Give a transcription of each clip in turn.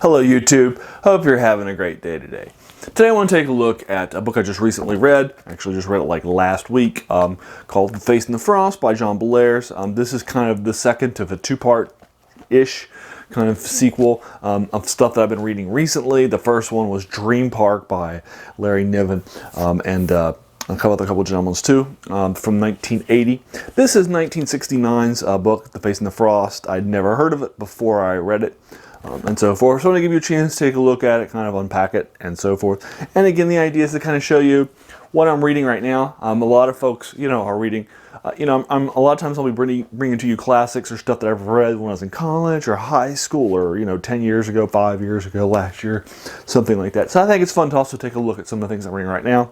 Hello YouTube, hope you're having a great day today. Today I want to take a look at a book I just recently read, actually just read it like last week, called Face in the Frost by John Bellairs. This is kind of the second of a two-part-ish kind of sequel of stuff that I've been reading recently. The first one was Dream Park by Larry Niven and a couple of gentlemen too, from 1980. This is 1969's book, The Face in the Frost. I'd never heard of it before I read it. And so forth. So I'm going to give you a chance to take a look at it, kind of unpack it, and so forth. And again, the idea is to kind of show you what I'm reading right now. A lot of folks, are reading. A lot of times I'll be bringing to you classics or stuff that I've read when I was in college or high school, or 10 years ago, 5 years ago, last year, something like that. So I think it's fun to also take a look at some of the things I'm reading right now,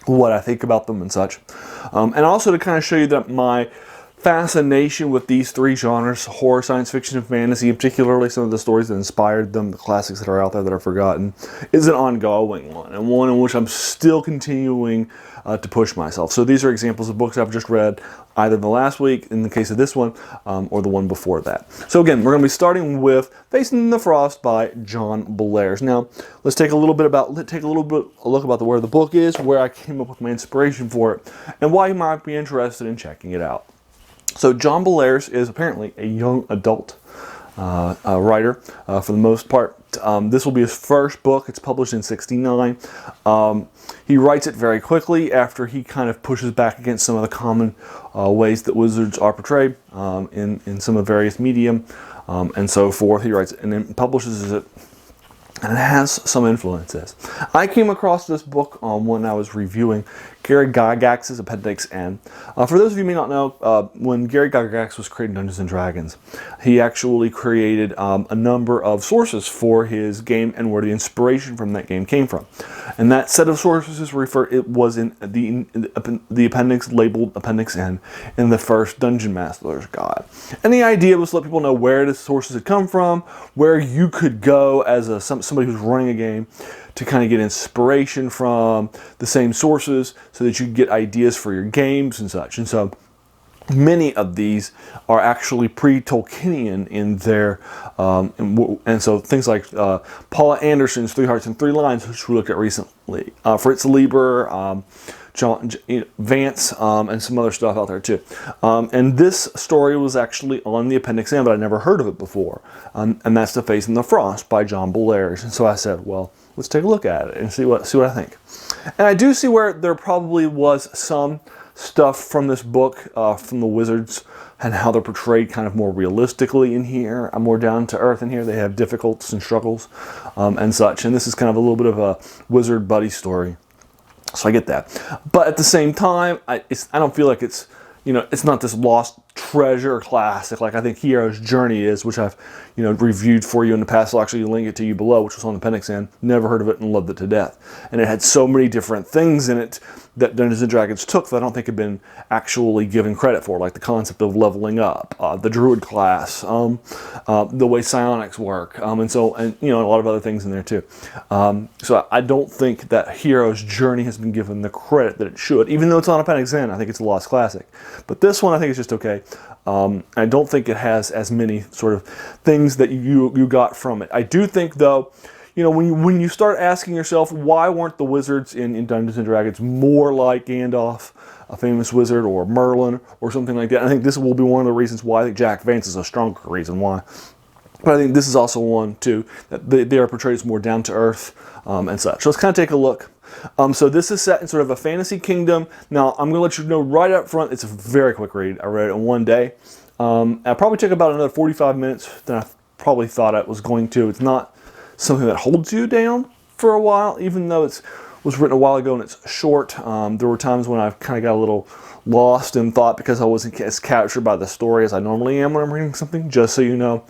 what I think about them and such, and also to kind of show you that my fascination with these three genres, horror, science fiction, and fantasy, and particularly some of the stories that inspired them, the classics that are out there that are forgotten, is an ongoing one, and one in which I'm still continuing to push myself. So these are examples of books I've just read, either the last week, in the case of this one, or the one before that. So again, we're going to be starting with Face in the Frost by John Bellairs. Now, let's take a look about where the book is, where I came up with my inspiration for it, and why you might be interested in checking it out. So John Bellairs is apparently a young adult writer for the most part. This will be his first book. It's published in '69. He writes it very quickly after he kind of pushes back against some of the common ways that wizards are portrayed in some of the various medium and so forth. He writes it and then publishes it. And it has some influences. I came across this book when I was reviewing Gary Gygax's Appendix N. For those of you who may not know, when Gary Gygax was creating Dungeons & Dragons, he actually created a number of sources for his game and where the inspiration from that game came from. And that set of sources was in the appendix labeled Appendix N in the first Dungeon Master's Guide. And the idea was to let people know where the sources had come from, where you could go as somebody who's running a game to kind of get inspiration from the same sources so that you can get ideas for your games and such. And so many of these are actually pre-Tolkienian in their, and so things like Paula Anderson's 3 Hearts and 3 Lines, which we looked at recently, Fritz Lieber, John Vance, and some other stuff out there too. And this story was actually on the Appendix N, but I never heard of it before. And that's The Face in the Frost by John Bellairs. And so I said, well, let's take a look at it and see what I think. And I do see where there probably was some stuff from this book, from the wizards, and how they're portrayed kind of more realistically in here, more down to earth in here. They have difficulties and struggles and such. And this is kind of a little bit of a wizard buddy story. So I get that. But at the same time, I don't feel like it's not this lost treasure classic like I think Hero's Journey is, which I've reviewed for you in the past. I'll actually link it to you below, which was on the Appendix N. Never heard of it and loved it to death. And it had so many different things in it that Dungeons & Dragons took that I don't think had been actually given credit for, like the concept of leveling up, the druid class, the way psionics work, and a lot of other things in there too. So I don't think that Hero's Journey has been given the credit that it should, even though it's on Appendix N. I think it's a lost classic. But this one I think is just okay. I don't think it has as many sort of things that you got from it. I do think, though, when you start asking yourself, why weren't the wizards in Dungeons & Dragons more like Gandalf, a famous wizard, or Merlin, or something like that? I think this will be one of the reasons why. I think Jack Vance is a stronger reason why. But I think this is also one, too, that they are portrayed as more down-to-earth and such. So let's kind of take a look. So this is set in sort of a fantasy kingdom. Now, I'm going to let you know right up front, it's a very quick read. I read it in one day. I probably took about another 45 minutes than I probably thought it was going to. It's not something that holds you down for a while, even though it was written a while ago and it's short. There were times when I kind of got a little lost in thought because I wasn't as captured by the story as I normally am when I'm reading something, just so you know.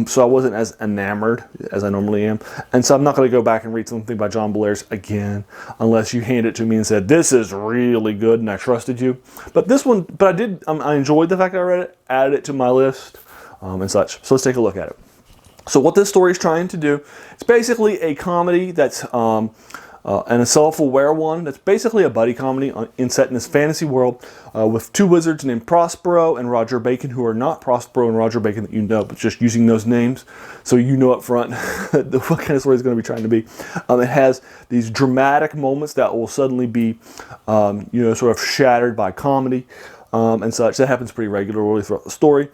So I wasn't as enamored as I normally am. And so I'm not going to go back and read something by John Bellairs again, unless you hand it to me and said, this is really good and I trusted you. But this one, I enjoyed the fact that I read it, added it to my list and such. So let's take a look at it. So what this story is trying to do, it's basically a comedy that's and a self-aware one that's basically a buddy comedy set in this fantasy world with two wizards named Prospero and Roger Bacon, who are not Prospero and Roger Bacon that you know, but just using those names so you know up front what kind of story it's going to be trying to be. It has these dramatic moments that will suddenly be, sort of shattered by comedy. And such. That happens pretty regularly throughout the story.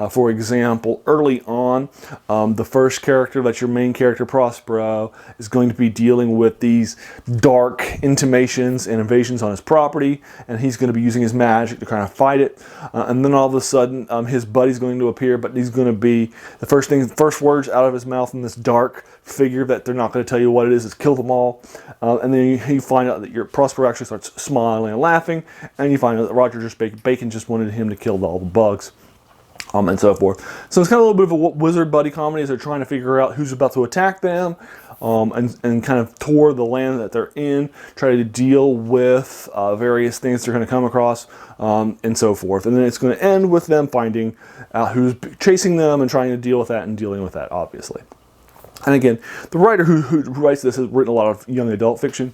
For example, early on, the first character, that's your main character, Prospero, is going to be dealing with these dark intimations and invasions on his property, and he's going to be using his magic to kind of fight it. And then all of a sudden, his buddy's going to appear, but he's going to be, the first words out of his mouth in this dark figure that they're not going to tell you what it is kill them all. And then you find out that your Prospero actually starts smiling and laughing, and you find out that Roger Bacon just wanted him to kill all the bugs, and so forth. So it's kind of a little bit of a wizard buddy comedy as they're trying to figure out who's about to attack them, and kind of tour the land that they're in, try to deal with various things they're going to come across, and so forth. And then it's going to end with them finding out who's chasing them and trying to deal with that and dealing with that, obviously. And again, the writer who writes this has written a lot of young adult fiction,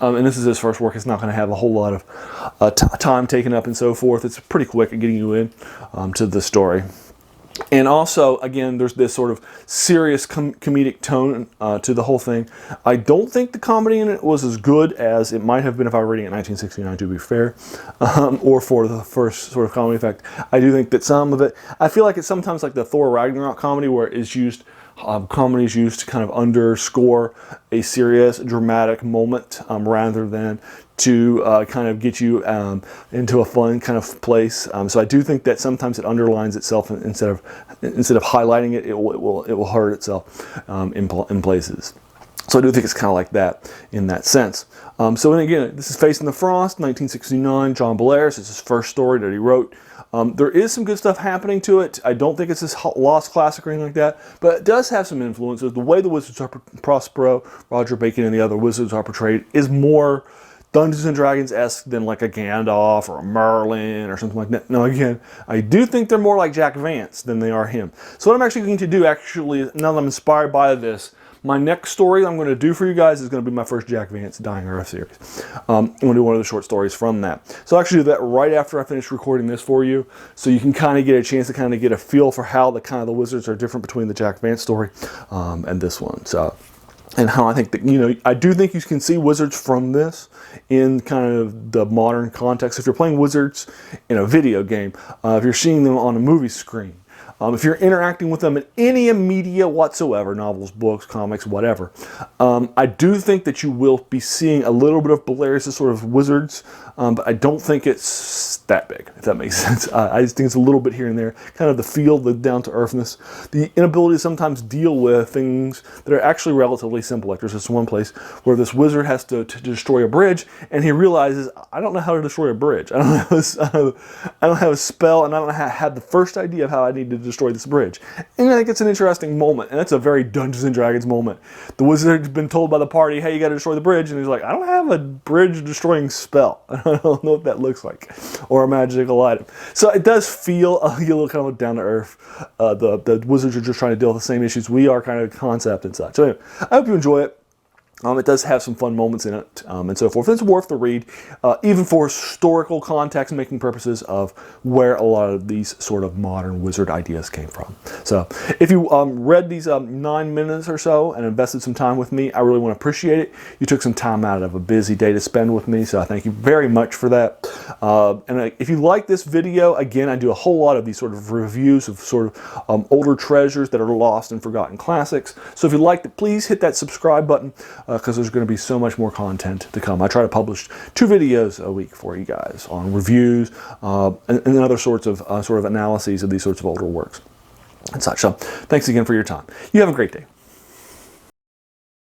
and this is his first work. It's not going to have a whole lot of time taken up and so forth. It's pretty quick at getting you in to the story. And also, again, there's this sort of serious comedic tone to the whole thing. I don't think the comedy in it was as good as it might have been if I were reading it in 1969, to be fair, or for the first sort of comedy effect. I do think that some of it, I feel like it's sometimes like the Thor Ragnarok comedy where it is used, comedy is used to kind of underscore a serious, dramatic moment rather than to kind of get you into a fun kind of place. So I do think that sometimes it underlines itself instead of highlighting it. It will hurt itself in places. So I do think it's kind of like that in that sense. So again, this is Facing the Frost, 1969. John Bellairs. It's his first story that he wrote. There is some good stuff happening to it. I don't think it's this lost classic or anything like that, but it does have some influences. The way the wizards are Prospero, Roger Bacon, and the other wizards are portrayed is more Dungeons and Dragons-esque than like a Gandalf or a Merlin or something like that. Now again, I do think they're more like Jack Vance than they are him. So what I'm actually going to do, now that I'm inspired by this, my next story I'm going to do for you guys is going to be my first Jack Vance Dying Earth series. I'm going to do one of the short stories from that. So I'll actually do that right after I finish recording this for you, so you can kind of get a chance to kind of get a feel for how the wizards are different between the Jack Vance story and this one. So, and how I think that, I do think you can see wizards from this in kind of the modern context. If you're playing wizards in a video game, if you're seeing them on a movie screen, if you're interacting with them in any media whatsoever, novels, books, comics, whatever, I do think that you will be seeing a little bit of Bellairs' sort of wizards, but I don't think it's that big, if that makes sense. I just think it's a little bit here and there, kind of the feel, the down-to-earthness, the inability to sometimes deal with things that are actually relatively simple. Like there's this one place where this wizard has to destroy a bridge, and he realizes, I don't know how to destroy a bridge. I don't have a spell, and I don't have the first idea of how I need to destroy this bridge. And I think it's an interesting moment, and that's a very Dungeons and Dragons moment. The wizard's been told by the party, hey, you got to destroy the bridge, and he's like, I don't have a bridge-destroying spell. I don't know what that looks like, or a magical item. So it does feel a little kind of down to earth. The wizards are just trying to deal with the same issues we are, kind of concept and such. So anyway, I hope you enjoy it. It does have some fun moments in it, and so forth. It's worth the read, even for historical context-making purposes of where a lot of these sort of modern wizard ideas came from. So, if you read these 9 minutes or so and invested some time with me, I really want to appreciate it. You took some time out of a busy day to spend with me, so I thank you very much for that. And if you like this video, again, I do a whole lot of these sort of reviews of sort of older treasures that are lost and forgotten classics. So if you liked it, please hit that subscribe button, because there's going to be so much more content to come. I try to publish 2 videos a week for you guys on reviews and other sorts of analyses of these sorts of older works and such. So thanks again for your time. You have a great day.